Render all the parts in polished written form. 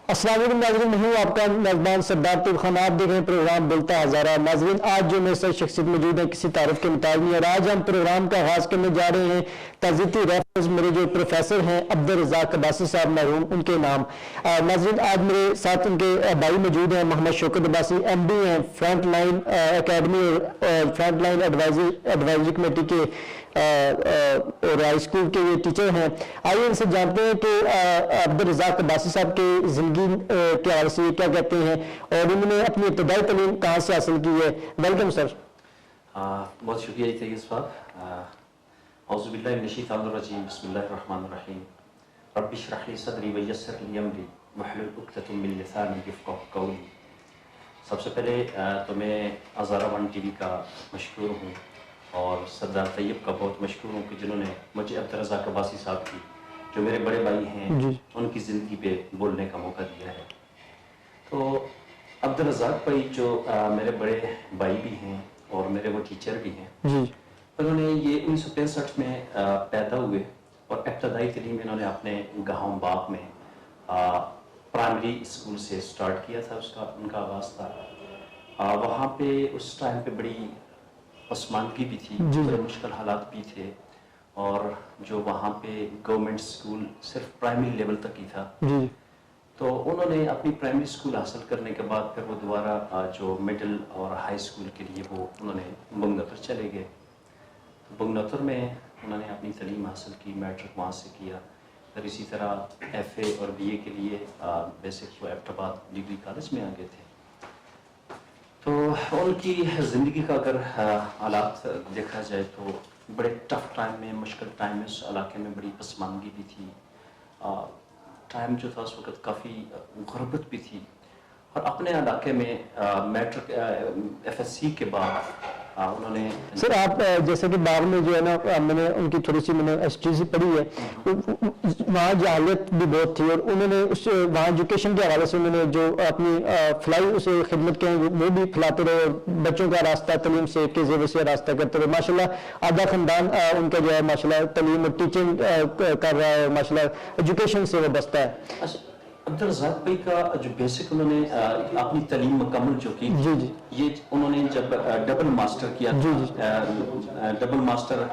السلام علیکم ناظرین، میں ہوں آپ کا میزبان سردار طیب خان. آپ دیکھ رہے ہیں پروگرام بولتا ہزارہ. ناظرین، آج جو میرے ساتھ شخصیت موجود ہیں کسی تعارف کے محتاج نہیں ہے. آج ہم پروگرام کا آغاز کرنے جا رہے ہیں تعزیتی ریفرنس میرے جو پروفیسر ہیں عبدالرزاق عباسی صاحب مرحوم، ان کے نام. ناظرین، آج میرے ساتھ ان کے بھائی موجود ہیں محمد شوکت عباسی، ایم ڈی ہیں فرنٹ لائن اکیڈمی اور فرنٹ لائن ایڈوائزری کمیٹی کے اور ہائی اسکول کے یہ ٹیچر ہیں. آئیے ان سے جانتے ہیں کہ عبدالرزاق عباسی صاحب کی زندگی کے حوالے سے کیا کہتے ہیں اور انہوں نے اپنی ابتدائی تعلیم کہاں سے حاصل کی ہے. Welcome sir. بہت شکریہ طیب صاحب. اعوذ باللہ من الشیطان الرجیم، بسم اللہ الرحمن الرحیم. رب اشرح لی صدری ویسر لی امری واحلل عقدۃ من لسانی یفقہوا قولی. سب سے پہلے تو میں ہزارہ ون ٹی وی کا مشکور ہوں اور سردار طیب کا بہت مشکور ہوں کہ جنہوں نے مجھے عبدالرزاق عباسی صاحب کی جو میرے بڑے بھائی ہیں ان کی زندگی پہ بولنے کا موقع دیا ہے. تو عبدالرزاق بھائی جو میرے بڑے بھائی بھی ہیں اور میرے وہ ٹیچر بھی ہیں، انہوں نے یہ 1965 میں پیدا ہوئے اور ابتدائی تعلیم انہوں نے اپنے گاؤں باغ میں پرائمری اسکول سے سٹارٹ کیا تھا. ان کا آغاز تھا وہاں پہ. اس ٹائم پہ بڑی پسماندگی بھی تھی، بڑے مشکل حالات بھی تھے اور جو وہاں پہ گورنمنٹ اسکول صرف پرائمری لیول تک ہی تھا. تو انہوں نے اپنی پرائمری اسکول حاصل کرنے کے بعد پھر وہ دوبارہ جو مڈل اور ہائی اسکول کے لیے وہ انہوں نے بنگنوتر چلے گئے. بنگنوتر میں انہوں نے اپنی تعلیم حاصل کی، میٹرک وہاں سے کیا. پھر اسی طرح ایف اے اور بی اے کے لیے بیسک وہ ایبٹ آباد ڈگری کالج میں آ گئے تھے. تو ان کی زندگی کا اگر حالات دیکھا جائے تو بڑے ٹف ٹائم میں، مشکل ٹائم میں اس علاقے میں بڑی پسماندگی بھی تھی. ٹائم جو تھا اس وقت کافی غربت بھی تھی. اور اپنے علاقے میں میٹرک ایف ایس سی کے بعد انہوں نے سر آپ جیسے کہ باغ میں جو ہے نا میں نے ان کی تھوڑی سی ہسٹری سے پڑھی ہے، وہاں جہالت بھی بہت تھی اور انہوں نے اس وہاں ایجوکیشن کے حوالے سے انہوں نے جو اپنی فلائی اسے خدمت کے وہ بھی کھلاتے رہے اور بچوں کا راستہ تعلیم سے کے ذریعے سے راستہ کرتے رہے. ماشاء اللہ آدھا خاندان ان کا جو ہے ماشاء اللہ تعلیم اور ٹیچنگ کر رہا ہے، ماشاء اللہ ایجوکیشن سے وابستہ ہے. عبدالرزاق بھائی کا جو بیسک انہوں نے اپنی تعلیم مکمل جو کی، یہ انہوں نے جب ڈبل ماسٹر کیا، ڈبل ماسٹر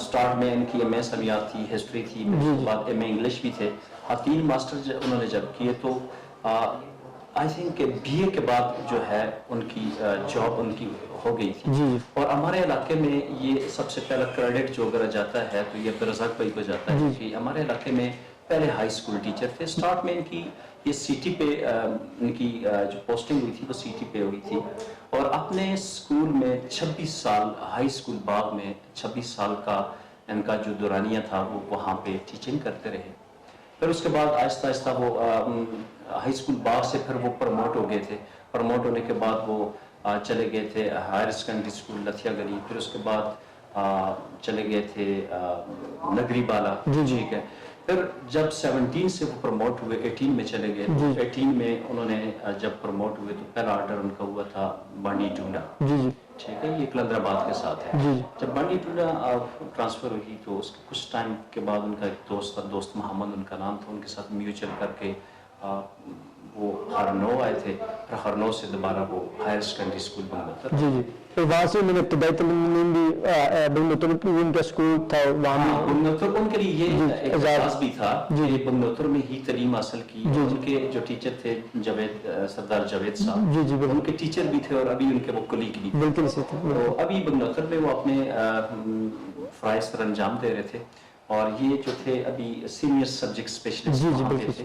سٹارٹ میں ان کی ایم اے سمیات تھی، ہسٹری تھی، اس کے بعد ایم اے انگلش بھی تھے. 3 ماسٹر انہوں نے جب کیے تو آئی تھنک کہ بی اے کے بعد جو ہے ان کی جاب ان کی ہو گئی تھی. اور ہمارے علاقے میں یہ سب سے پہلا کریڈٹ جو اگر جاتا ہے تو یہ عبدالرزاق بھائی کو جاتا ہے کہ ہمارے علاقے میں پہلے ہائی اسکول ٹیچر تھے. سٹارٹ میں ان کی یہ سی ٹی پہ ان کی جو پوسٹنگ ہوئی تھی وہ سی ٹی پہ ہوئی تھی اور اپنے اسکول میں 26 سال ہائی اسکول باغ میں 26 سال کا ان کا جو دورانیہ تھا وہ وہاں پہ ٹیچنگ کرتے رہے. پھر اس کے بعد آہستہ آہستہ وہ ہائی اسکول باغ سے پھر وہ پروموٹ ہو گئے تھے. پروموٹ ہونے کے بعد وہ چلے گئے تھے ہائر سیکنڈری اسکول لتھیا گلی. پھر اس کے بعد چلے گئے تھے نگری بالا. ٹھیک ہے. پھر جب 17 سے وہ پروموٹ ہوئے 18 میں چلے گئے. 18 میں انہوں نے جب پروموٹ ہوئے تو پہلا آرڈر ان کا ہوا تھا بانڈی ٹونڈا. ٹھیک ہے، یہ کلندر آباد کے ساتھ ہے. جب بانڈی ٹونڈا ٹرانسفر ہوئی تو اس کے کچھ ٹائم کے بعد ان کا ایک دوست محمد ان کا نام تھا، ان کے ساتھ میوچل کر کے وہ ہرنو آئے تھے. پھر ہرنو سے دوبارہ وہ ہائر سیکنڈری اسکول بنگنوتر. تو وہاں سے میں نے ابتدائی تعلیم بھی بنگنوتر ان کا اسکول تھا وہاں بنگنوتر ان کے لیے یہ ایک اعزاز بھی تھا کہ بنگنوتر میں ہی تعلیم حاصل کی. ان کے جو ٹیچر تھے جاوید سردار جاوید صاحب، ان کے ٹیچر بھی تھے اور ابھی ان کے وہ کلیگ بھی تھے. تو ابھی بنگنوتر میں وہ اپنے فرائض پر انجام دے رہے تھے اور یہ جو تھے ابھی سینئر سبجیکٹ اسپیشلسٹ وہاں پہ تھے.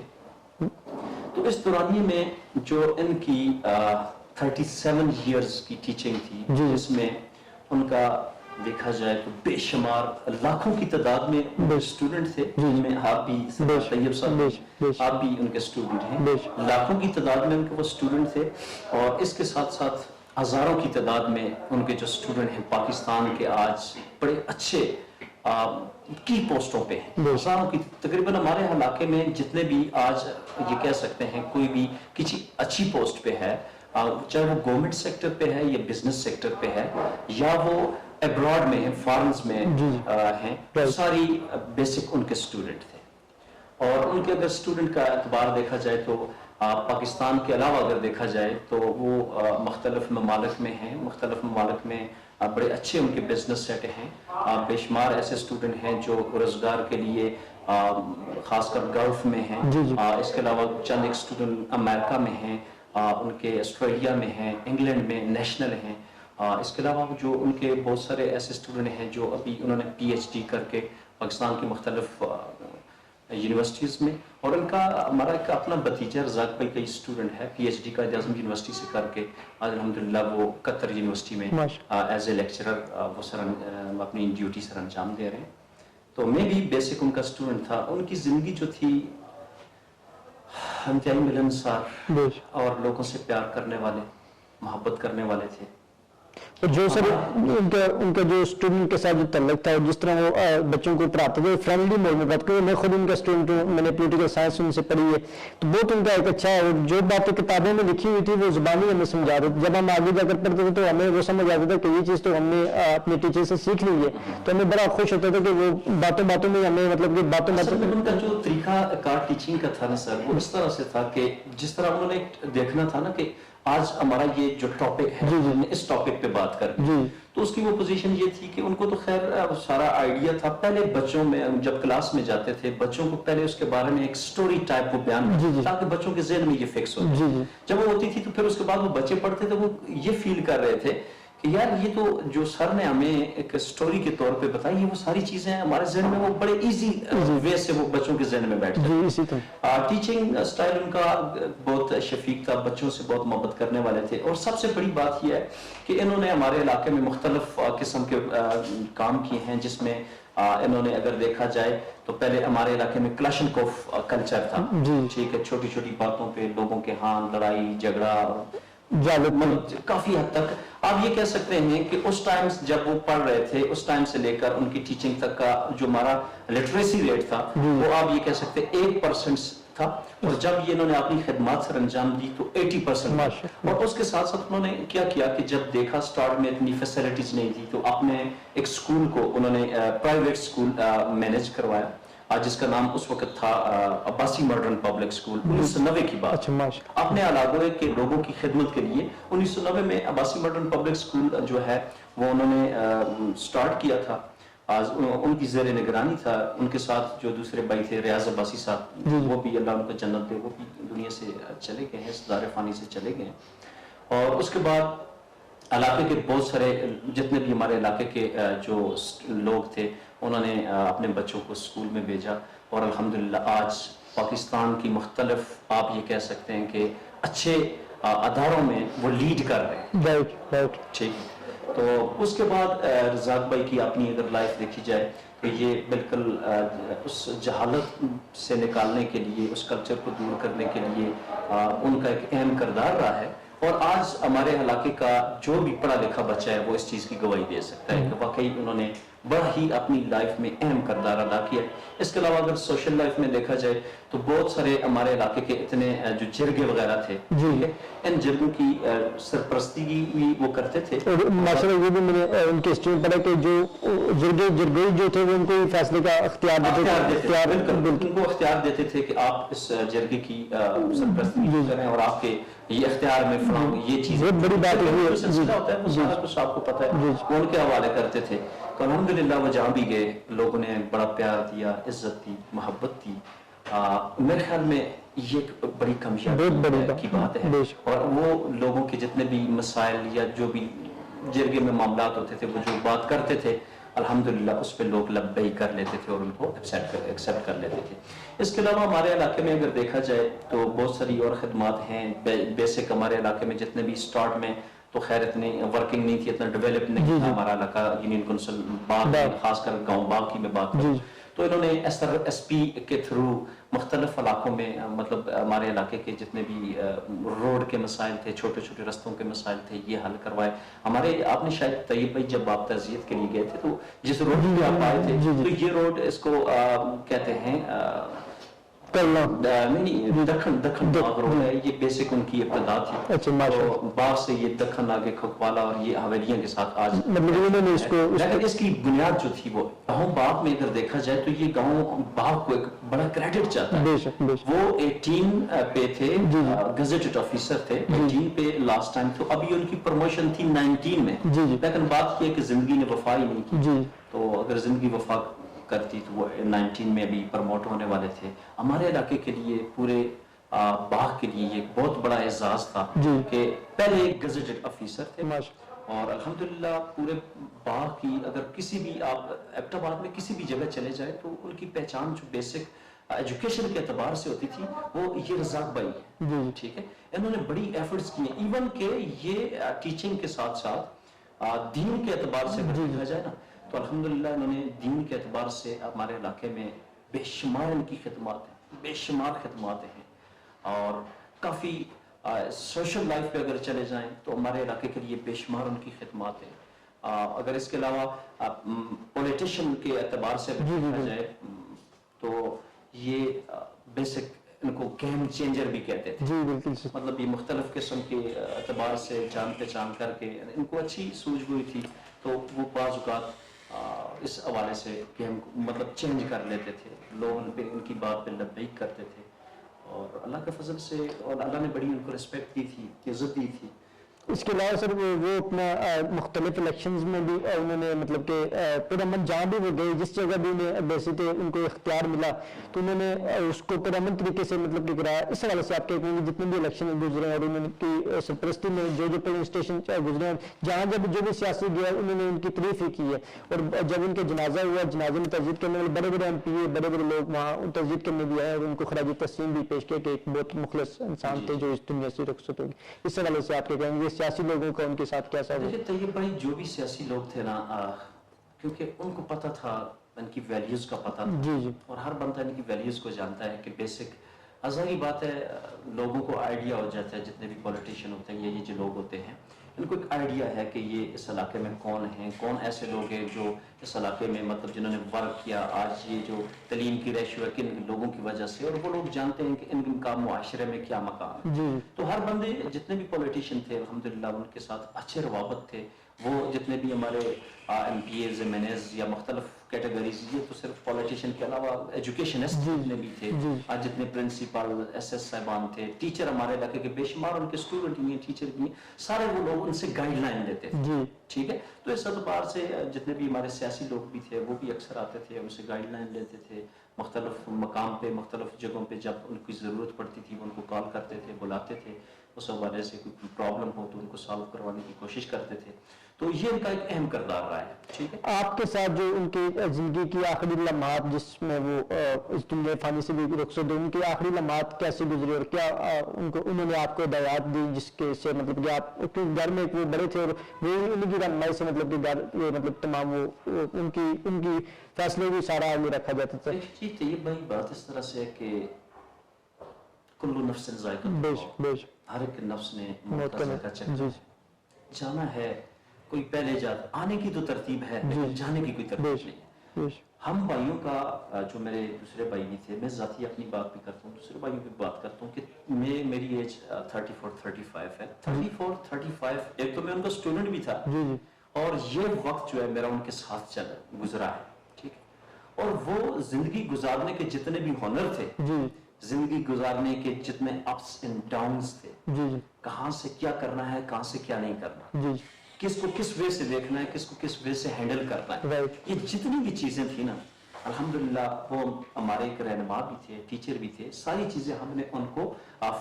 تو اس دورانیے میں جو ان کی 37 ایئرز کی ٹیچنگ تھی جس میں ان کا دیکھا جائے تو بے شمار لاکھوں کی تعداد میں اسٹوڈنٹ تھے. جن میں آپ بھی طیب صاحب آپ بھی ان کے اسٹوڈنٹ ہیں. لاکھوں کی تعداد میں ان کے وہ اسٹوڈنٹ تھے اور اس کے ساتھ ساتھ ہزاروں کی تعداد میں ان کے جو اسٹوڈنٹ ہیں پاکستان کے آج بڑے اچھے کی پوسٹوں پہ ہیں. ہزاروں کی تقریباً ہمارے علاقے میں جتنے بھی آج یہ کہہ سکتے ہیں کوئی بھی کسی اچھی پوسٹ پہ ہے، چاہے وہ گورنمنٹ سیکٹر پہ ہے یا بزنس سیکٹر پہ ہے یا وہ ایبراڈ میں ہیں، فارنز میں ہیں، ساری بیسک ان کے اسٹوڈنٹ تھے. اور ان کے اگر اسٹوڈنٹ کا اعتبار دیکھا جائے تو پاکستان کے علاوہ اگر دیکھا جائے تو وہ مختلف ممالک میں ہیں، مختلف ممالک میں بڑے اچھے ان کے بزنس سیٹ ہیں، بے شمار ایسے اسٹوڈنٹ ہیں جو روزگار کے لیے خاص کر گلف میں ہیں، اس کے علاوہ چند ایک اسٹوڈنٹ امریکہ میں ہیں، ان کے آسٹریلیا میں ہیں، انگلینڈ میں نیشنل ہیں، اس کے علاوہ جو ان کے بہت سارے ایسے اسٹوڈنٹ ہیں جو ابھی انہوں نے پی ایچ ڈی کر کے پاکستان کی مختلف یونیورسٹیز میں، اور ان کا ہمارا ایک اپنا بھتیجا رزاق بھائی کا اسٹوڈنٹ ہے پی ایچ ڈی کا اعظم یونیورسٹی سے کر کے آج الحمدللہ وہ قطر یونیورسٹی میں ایز اے لیکچرر وہ اپنی ڈیوٹی سر انجام دے رہے ہیں. تو میں بھی بیسک ان کا اسٹوڈنٹ تھا. ان کی زندگی جو تھی انتہائی ملنسار اور لوگوں سے پیار کرنے والے، محبت کرنے والے تھے. جو سر ان کا جو اسٹوڈنٹ کے ساتھ جو تعلق تھا اور جس طرح وہ بچوں کو پڑھاتے تھے فرینڈلی موڈ میں بات کروں، میں خود ان کا اسٹوڈنٹ ہوں، میں نے پولیٹیکل سائنس ان سے پڑھی ہے، تو بہت ان کا ایک اچھا ہے. اور جو باتیں کتابوں میں لکھی ہوئی تھی وہ زبانی ہمیں سمجھا رہے تھے. جب ہم آگے جا کر پڑھتے تھے تو ہمیں وہ سمجھ آتا تھا کہ یہ چیز تو ہم نے اپنے ٹیچر سے سیکھ لی ہے، تو ہمیں بڑا خوش ہوتا تھا کہ وہ باتوں باتوں میں ہمیں مطلب کہ باتوں میں ان کا جو طریقہ کار ٹیچنگ کا تھا نا سر، وہ اس طرح سے تھا کہ جس طرح انہوں نے دیکھنا تھا نا کہ آج ہمارا یہ جو ٹاپک ہے اس ٹاپک پہ بات کریں، تو اس کی وہ پوزیشن یہ تھی کہ ان کو تو خیر سارا آئیڈیا تھا. پہلے بچوں میں جب کلاس میں جاتے تھے بچوں کو پہلے اس کے بارے میں ایک سٹوری ٹائپ وہ بیان تاکہ بچوں کے ذہن میں یہ فکس ہو. جب وہ ہوتی تھی تو پھر اس کے بعد وہ بچے پڑھتے تھے، وہ یہ فیل کر رہے تھے کہ یار یہ تو جو سر نے ہمیں ایک سٹوری کے طور پہ بتائی ہے وہ ساری چیزیں ہمارے ذہن میں وہ بڑے ایزی وے سے وہ بچوں کے ذہن میں بیٹھ گئی. ٹیچنگ سٹائل ان کا بہت شفیق تھا، بچوں سے بہت محبت کرنے والے تھے. اور سب سے بڑی بات یہ ہے کہ انہوں نے ہمارے علاقے میں مختلف قسم کے کام کیے ہیں، جس میں انہوں نے اگر دیکھا جائے تو پہلے ہمارے علاقے میں کلاشنکوف کلچر تھا، ٹھیک ہے، چھوٹی چھوٹی باتوں پہ لوگوں کے ہاں لڑائی جھگڑا کافی حد تک آپ یہ کہہ سکتے ہیں کہ اس ٹائم جب وہ پڑھ رہے تھے اس ٹائم سے لے کر ان کی ٹیچنگ تک کا جو ہمارا لٹریسی ریٹ تھا وہ آپ یہ کہہ سکتے 1% تھا. اور جب یہ انہوں نے اپنی خدمات سر انجام دی تو 80%. اور اس کے ساتھ ساتھ انہوں نے کیا کیا کہ جب دیکھا سٹارٹ میں اتنی فیسلٹیز نہیں تھی تو اپنے ایک سکول کو انہوں نے پرائیویٹ سکول مینیج کروایا جس کا نام اس وقت تھا عباسی ماڈرن پبلک سکول. 1990 کی بات، اپنے علاقے کے لوگوں کی خدمت کے لیے 1990 میں عباسی ماڈرن پبلک سکول جو ہے وہ انہوں نے سٹارٹ کیا تھا. ان کی زیر نگرانی تھا، ان کے ساتھ جو دوسرے بھائی تھے ریاض عباسی صاحب، وہ بھی اللہ ان کو جنت دے، وہ بھی دنیا سے چلے گئے ہیں، دار فانی سے چلے گئے ہیں. اور اس کے بعد علاقے کے بہت سارے جتنے بھی ہمارے علاقے کے جو لوگ تھے انہوں نے اپنے بچوں کو اسکول میں بھیجا. اور الحمدللہ آج پاکستان کی مختلف آپ یہ کہہ سکتے ہیں کہ اچھے اداروں میں وہ لیڈ کر رہے ہیں. ٹھیک. تو اس کے بعد رزاق بھائی کی اپنی اگر لائف دیکھی جائے تو یہ بالکل اس جہالت سے نکالنے کے لیے، اس کلچر کو دور کرنے کے لیے ان کا ایک اہم کردار رہا ہے. اور آج ہمارے علاقے کا جو بھی پڑھا لکھا بچہ ہے وہ اس چیز کی گواہی دے سکتا ہے کہ واقعی انہوں نے بڑا ہی اپنی لائف میں اہم کردار ادا کیا. اس کے علاوہ اگر سوشل لائف میں دیکھا جائے تو بہت سارے ہمارے علاقے کے اتنے جو جرگے وغیرہ تھے، ان جرگوں کی سرپرستی بھی وہ کرتے تھے. اور ماشاءاللہ یہ بھی میں نے ان کے ہسٹری میں پڑھا کہ جو جرگوئی جو تھے وہ ان کو فیصلے کا اختیار دیتے تھے. ان کو اختیار دیتے تھے کہ آپ اس جرگے کی سرپرستی کریں اور آپ کے یہ اختیار میں فلاں یہ چیز بہت بڑی بات سلسلہ ہوتا ہے، وہ سارا کچھ آپ کو پتہ ہے، وہ ان کے حوالے کرتے تھے. تو الحمدللہ وہ جہاں بھی گئے لوگوں نے بڑا پیار دیا، عزت دی، محبت دی. میرے خیال میں یہ ایک بڑی کامیابی کی بات ہے. اور وہ لوگوں کے جتنے بھی مسائل یا جو بھی جرگے میں معاملات ہوتے تھے وہ جو بات کرتے تھے الحمدللہ اس پہ لوگ لبیک کر لیتے تھے اور ان کو ایکسیپٹ کر لیتے تھے. اس کے علاوہ ہمارے علاقے میں اگر دیکھا جائے تو بہت ساری اور خدمات ہیں. بیسک ہمارے علاقے میں جتنے بھی سٹارٹ میں تو خیر اتنی ورکنگ نہیں تھی، اتنا ڈیولپ نہیں تھا ہمارا علاقہ. یونین کونسل باغ خاص کر گاؤں باغ کی میں بات کروں تو انہوں نے ایس پی کے تھرو مختلف علاقوں میں مطلب ہمارے علاقے کے جتنے بھی روڈ کے مسائل تھے، چھوٹے چھوٹے رستوں کے مسائل تھے، یہ حل کروائے. ہمارے آپ نے شاید طیب بھائی جب آپ تعزیت کے لیے گئے تھے تو جس روڈ پہ آپ آئے تھے تو یہ روڈ اس کو کہتے ہیں کرنا نہیں دکن باغ روڈ ہے، یہ بیسک ان کی ابتدا تھی. اچھا ماشاءاللہ. تو باغ سے یہ دکن آگے کھکوالا اور یہ حویلیاں کے ساتھ آج مطلب انہوں نے اس کو لیکن اس کی بنیاد جو تھی وہ گاؤں باغ میں اگر دیکھا جائے تو یہ گاؤں باغ کو ایک بڑا کریڈٹ چاہتا ہے. بے شک بے شک. وہ 18 پہ تھے، گزٹڈ آفیسر تھے 18 پہ لاسٹ ٹائم، تو ابھی ان کی پروموشن تھی 19 میں. لیکن بات یہ کہ زندگی نے وفا ہی نہیں کی. تو اگر زندگی وفا کرتی تو وہ 19 میں بھی پروموٹ ہونے والے تھے. ہمارے علاقے کے لیے پورے باغ کے لیے یہ بہت بڑا اعزاز تھا کہ پہلے ایک گزٹڈ آفیسر تھے. اور الحمدللہ پورے باغ کی اگر کسی بھی آپ ایبٹ آباد میں کسی بھی جگہ چلے جائیں تو ان کی پہچان جو بیسک ایجوکیشن کے اعتبار سے ہوتی تھی وہ یہ رزاق بھائی ہے. ٹھیک ہے، انہوں نے بڑی ایفرٹس کی ہیں، ایون کہ یہ ٹیچنگ کے ساتھ ساتھ دین کے اعتبار سے اگر دیکھا جائے نا تو الحمدللہ انہوں نے دین کے اعتبار سے ہمارے علاقے میں بے شمار ان کی خدمات ہیں، بے شمار خدمات ہیں. اور کافی سوشل لائف پہ اگر چلے جائیں تو ہمارے علاقے کے لیے بے شمار ان کی خدمات ہیں. اگر اس کے علاوہ پولیٹیشین کے اعتبار سے دیکھا جائے تو یہ بیسک ان کو گیم چینجر بھی کہتے تھے. مطلب یہ مختلف قسم کے اعتبار سے جان پہچان کر کے ان کو اچھی سوجھ گوئی تھی تو وہ بعض اوقات اس حوالے سے گیم مطلب چینج کر لیتے تھے. لوگ ان پہ ان کی بات پہ لبیک کرتے تھے اور اللہ کے فضل سے اور اللہ نے بڑی ان کو رسپیکٹ دی تھی، عزت دی تھی. اس کے علاوہ سر وہ اپنا مختلف الیکشنز میں بھی انہوں نے مطلب کہ پرامن جہاں بھی وہ گئے جس جگہ بھی انہیں بیسکلی ان کو اختیار ملا تو انہوں نے اس کو پرامن طریقے سے مطلب کہ کرایا. اس حوالے سے آپ کہتے ہیں کہ جتنے بھی الیکشن گزرے اور انہوں کی سرپرستی میں جو پولنگ اسٹیشن گزرے ہیں جہاں جب جو بھی سیاسی گیا انہوں نے ان کی تعریف ہی کی ہے. اور جب ان کے جنازہ ہوا جنازے میں تجدید کرنے والے بڑے بڑے ایم پی بڑے بڑے لوگ وہاں تجدید کرنے بھی آئے اور ان کو خراج تسلیم بھی پیش کیا کہ ایک بہت مخلص انسان تھے جو اس دنیا سے رخصت ہوگی. اس حوالے سے آپ کیا کہیں گے سیاسی لوگوں کا ان کے ساتھ کیسا ہوا؟ دیکھیے طیب بھائی جو بھی سیاسی لوگ تھے نا کیونکہ ان کو پتہ تھا ان کی ویلیوز کا پتہ تھا اور ہر بندہ ان کی ویلیوز کو جانتا ہے کہ بیسک ظاہری بات ہے لوگوں کو آئیڈیا ہو جاتا ہے جتنے بھی پولیٹیشین ہوتے ہیں یہ جو لوگ ہوتے ہیں ان کو ایک آئیڈیا ہے کہ یہ اس علاقے میں کون ہیں، کون ایسے لوگ ہیں جو اس علاقے میں مطلب جنہوں نے ورک کیا. آج یہ جو تعلیم کی ریشو ہے کن لوگوں کی وجہ سے اور وہ لوگ جانتے ہیں کہ ان کا معاشرے میں کیا مقام ہے. تو ہر بندے جتنے بھی پولیٹیشین تھے الحمدللہ ان کے ساتھ اچھے روابط تھے. وہ جتنے بھی ہمارے M P As M N As یا مختلف کیٹیگریز یہ تو صرف پولیٹیشین کے علاوہ ایجوکیشنسٹ جتنے بھی تھے آج جتنے پرنسپل ایس ایس صاحبان تھے ٹیچر ہمارے علاقے کے بے شمار ان کے اسٹوڈنٹ بھی ہیں ٹیچر بھی ہیں سارے وہ لوگ ان سے گائیڈ لائن لیتے تھے. ٹھیک ہے، تو اس اعتبار سے جتنے بھی ہمارے سیاسی لوگ بھی تھے وہ بھی اکثر آتے تھے ان سے گائیڈ لائن لیتے تھے. مختلف مقام پہ مختلف جگہوں پہ جب ان کی ضرورت پڑتی تھی ان کو کال کرتے تھے بلاتے تھے اس حوالے سے کوئی پرابلم ہو تو ان کو سالو کروانے کی کوشش کرتے تھے. تو یہ ان کا ایک اہم کردار رہا ہے. ٹھیک ہے، آپ کے ساتھ جو ان کی زندگی کی آخری لمحات جس میں وہ اس دنیا فانی سے بھی رخصت ہوئے ان کی آخری لمحات کیسے گزری اور کیا انہوں نے آپ کو ہدایات دی جس کے سے مطلب کہ آپ گھر میں وہ بڑے تھے اور وہ ان کی رہنمائی سے مطلب کہ گھر مطلب تمام وہ ان کی فیصلے بھی سارا آگے رکھا جاتا تھا. جی طیب بھائی بات اس طرح سے ہے کہ کل نفس ذائقہ ہر ایک نفس نے موت کا ذائقہ چکھا. جانا ہے کوئی پہلے جاتا آنے کی تو ترتیب ہے لیکن جانے کی کوئی ترتیب نہیں ہے. ہم بھائیوں کا جو میرے دوسرے بھائی بھی تھے میں ذاتی اپنی بات بھی کرتا ہوں دوسرے بھائیوں کی بات کرتا ہوں کہ میری ایج 34-35 ہے. 34-35 ایک تو میں ان کا اسٹوڈنٹ بھی تھا اور یہ وقت جو ہے میرا ان کے ساتھ گزرا ہے. ٹھیک ہے، اور وہ زندگی گزارنے کے جتنے بھی ہنر تھے زندگی گزارنے کے جتنے اپس اینڈ ڈاؤنز تھے کہاں سے کیا کرنا ہے کہاں سے کیا نہیں کرنا کس کو کس وے سے دیکھنا ہے کس کو کس وے سے ہینڈل کرنا ہے یہ جتنی بھی چیزیں تھیں نا الحمدللہ وہ ہمارے ایک رہنما بھی تھے ٹیچر بھی تھے ساری چیزیں ہم نے ان کو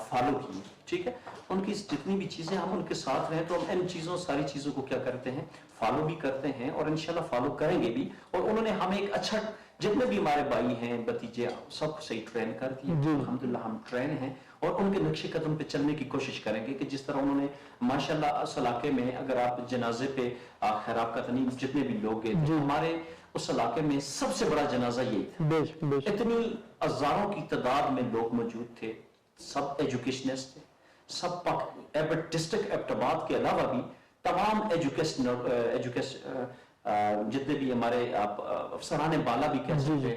فالو کی. ٹھیک ہے، ان کی جتنی بھی چیزیں ہم ان کے ساتھ رہیں تو ہم ان چیزوں ساری چیزوں کو کیا کرتے ہیں فالو بھی کرتے ہیں اور انشاءاللہ فالو کریں گے بھی. اور انہوں نے ہمیں ایک اچھا جتنے بھی ہمارے بھائی ہیں بھتیجے سب کو صحیح ٹرین کر دیا. الحمدللہ ہم ٹرین ہیں اور ان کے نقش قدم پہ چلنے کی کوشش کریں گے کہ جس طرح انہوں نے ماشاءاللہ اس علاقے میں اگر آپ جنازے پہ خیراب کا تنیم جتنے بھی لوگ گئے تھے ہمارے اس علاقے میں سب سے بڑا جنازہ یہی تھا. اتنی ہزاروں کی تعداد میں لوگ موجود تھے سب ایجوکیشنسٹ تھے سب ڈسٹرکٹ ایبٹ آباد کے علاوہ بھی تمام ایجوکیشن جتنے بھی ہمارے آپ افسران بالا بھی کہہ سکتے ہیں